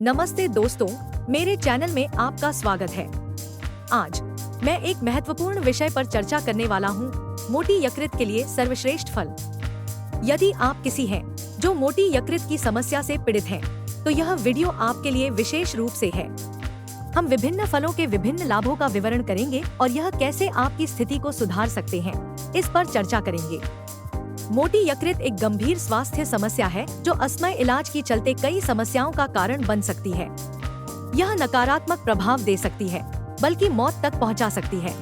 नमस्ते दोस्तों, मेरे चैनल में आपका स्वागत है। आज मैं एक महत्वपूर्ण विषय पर चर्चा करने वाला हूँ, मोटी यकृत के लिए सर्वश्रेष्ठ फल। यदि आप किसी हैं जो मोटी यकृत की समस्या से पीड़ित हैं, तो यह वीडियो आपके लिए विशेष रूप से है। हम विभिन्न फलों के विभिन्न लाभों का विवरण करेंगे और यह कैसे आपकी स्थिति को सुधार सकते हैं, इस पर चर्चा करेंगे। मोटी यकृत एक गंभीर स्वास्थ्य समस्या है जो असमय इलाज की चलते कई समस्याओं का कारण बन सकती है। यह नकारात्मक प्रभाव दे सकती है, बल्कि मौत तक पहुंचा सकती है।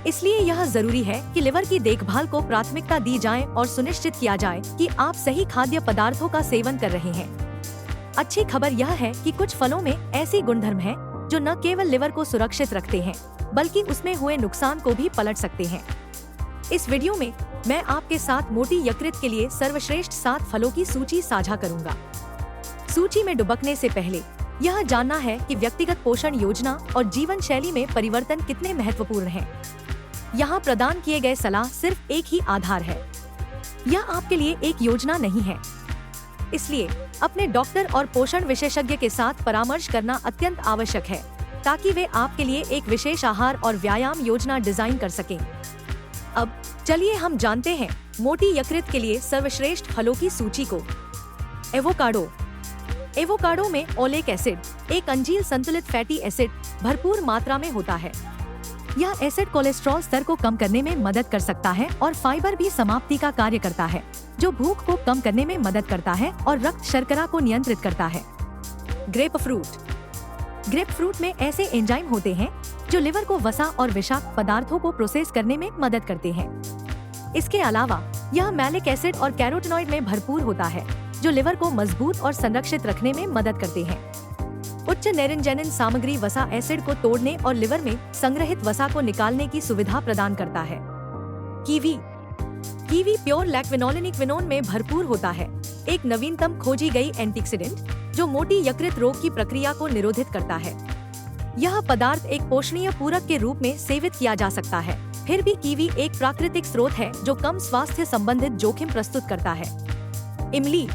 इसलिए यह जरूरी है कि लिवर की देखभाल को प्राथमिकता दी जाए और सुनिश्चित किया जाए कि आप सही खाद्य पदार्थों का सेवन कर रहे हैं। अच्छी खबर यह है कि कुछ फलों में ऐसी गुणधर्म हैं जो न केवल लिवर को सुरक्षित रखते हैं, बल्कि उसमें हुए नुकसान को भी पलट सकते हैं। इस वीडियो में मैं आपके साथ मोटी यकृत के लिए सर्वश्रेष्ठ 7 फलों की सूची साझा करूंगा। सूची में डुबकने से पहले यह जानना है कि व्यक्तिगत पोषण योजना और जीवन शैली में परिवर्तन कितने महत्वपूर्ण हैं। यहाँ प्रदान किए गए सलाह सिर्फ एक ही आधार है। यह आपके लिए एक योजना नहीं है, इसलिए अपने डॉक्टर और पोषण विशेषज्ञ के साथ परामर्श करना अत्यंत आवश्यक है, ताकि वे आपके लिए एक विशेष आहार और व्यायाम योजना डिजाइन कर सकें। अब चलिए हम जानते हैं मोटी यकृत के लिए सर्वश्रेष्ठ फलों की सूची को। एवोकाडो। एवोकाडो में ओलेक एसिड, एक अंजील संतुलित फैटी एसिड, भरपूर मात्रा में होता है। यह एसिड कोलेस्ट्रॉल स्तर को कम करने में मदद कर सकता है और फाइबर भी समाप्ति का कार्य करता है, जो भूख को कम करने में मदद करता है और रक्त शर्करा को नियंत्रित करता है। ग्रेपफ्रूट। ग्रेपफ्रूट में ऐसे एंजाइम होते हैं जो लिवर को वसा और विषाक्त पदार्थों को प्रोसेस करने में मदद करते हैं। इसके अलावा यह मैलिक एसिड और कैरोटीनॉइड में भरपूर होता है, जो लिवर को मजबूत और संरक्षित रखने में मदद करते हैं। उच्च नेरिंजेनिन सामग्री वसा एसिड को तोड़ने और लिवर में संग्रहित वसा को निकालने की सुविधा प्रदान करता है। कीवी। कीवी प्योर लैक्विनोलिनिक्विनोन में भरपूर होता है, एक नवीनतम खोजी गई एंटीऑक्सीडेंट जो मोटी यकृत रोग की प्रक्रिया को निरोधित करता है। यह पदार्थ एक पोषणीय पूरक के रूप में सेवित किया जा सकता है। फिर भी कीवी एक प्राकृतिक स्रोत है जो कम स्वास्थ्य संबंधित जोखिम प्रस्तुत करता है। इमली।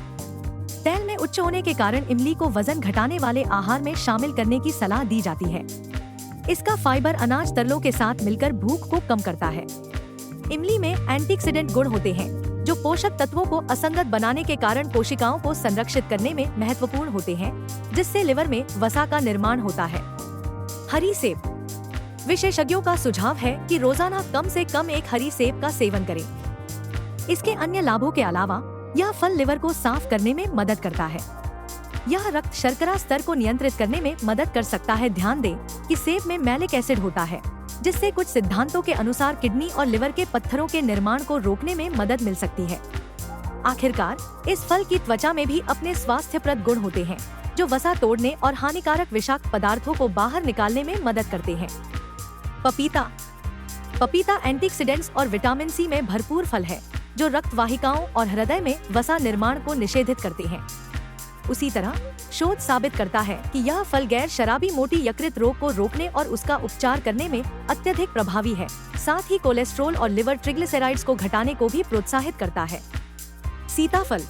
तेल में उच्च होने के कारण इमली को वजन घटाने वाले आहार में शामिल करने की सलाह दी जाती है। इसका फाइबर अनाज तरलों के साथ मिलकर भूख को कम करता है। इमली में एंटीऑक्सीडेंट गुण होते हैं जो पोषक तत्वों को असंगत बनाने के कारण कोशिकाओं को संरक्षित करने में महत्वपूर्ण होते हैं, जिससे लिवर में वसा का निर्माण होता है। हरी सेब। विशेषज्ञों का सुझाव है कि रोजाना कम से कम एक हरी सेब का सेवन करें। इसके अन्य लाभों के अलावा यह फल लिवर को साफ करने में मदद करता है। यह रक्त शर्करा स्तर को नियंत्रित करने में मदद कर सकता है। ध्यान दें कि सेब में मैलिक एसिड होता है, जिससे कुछ सिद्धांतों के अनुसार किडनी और लिवर के पत्थरों के निर्माण को रोकने में मदद मिल सकती है। आखिरकार, इस फल की त्वचा में भी अपने स्वास्थ्यप्रद गुण होते हैं, जो वसा तोड़ने और हानिकारक विषाक्त पदार्थों को बाहर निकालने में मदद करते हैं। पपीता। पपीता एंटीऑक्सीडेंट्स और विटामिन सी में भरपूर फल है, जो रक्त वाहिकाओं और हृदय में वसा निर्माण को निषेधित करते हैं। उसी तरह शोध साबित करता है कि यह फल गैर शराबी मोटी यकृत रोग को रोकने और उसका उपचार करने में अत्यधिक प्रभावी है। साथ ही कोलेस्ट्रॉल और लिवर ट्रिग्लिसराइड्स को घटाने को भी प्रोत्साहित करता है। सीताफल।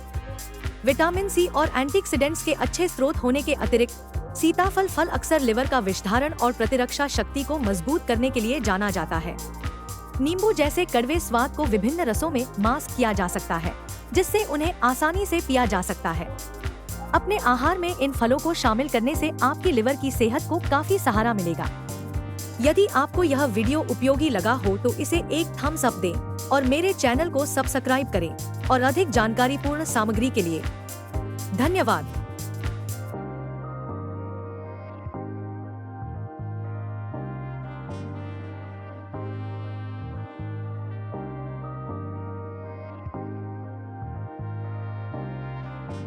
विटामिन सी और एंटीऑक्सीडेंट्स के अच्छे स्रोत होने के अतिरिक्त सीताफल फल अक्सर लिवर का विषधारण और प्रतिरक्षा शक्ति को मजबूत करने के लिए जाना जाता है। नींबू जैसे कड़वे स्वाद को विभिन्न रसों में मास्क किया जा सकता है, जिससे उन्हें आसानी से पिया जा सकता है। अपने आहार में इन फलों को शामिल करने से आपकी लिवर की सेहत को काफी सहारा मिलेगा। यदि आपको यह वीडियो उपयोगी लगा हो तो इसे एक थम्स अप दें और मेरे चैनल को सब्सक्राइब करें और अधिक जानकारीपूर्ण सामग्री के लिए धन्यवाद।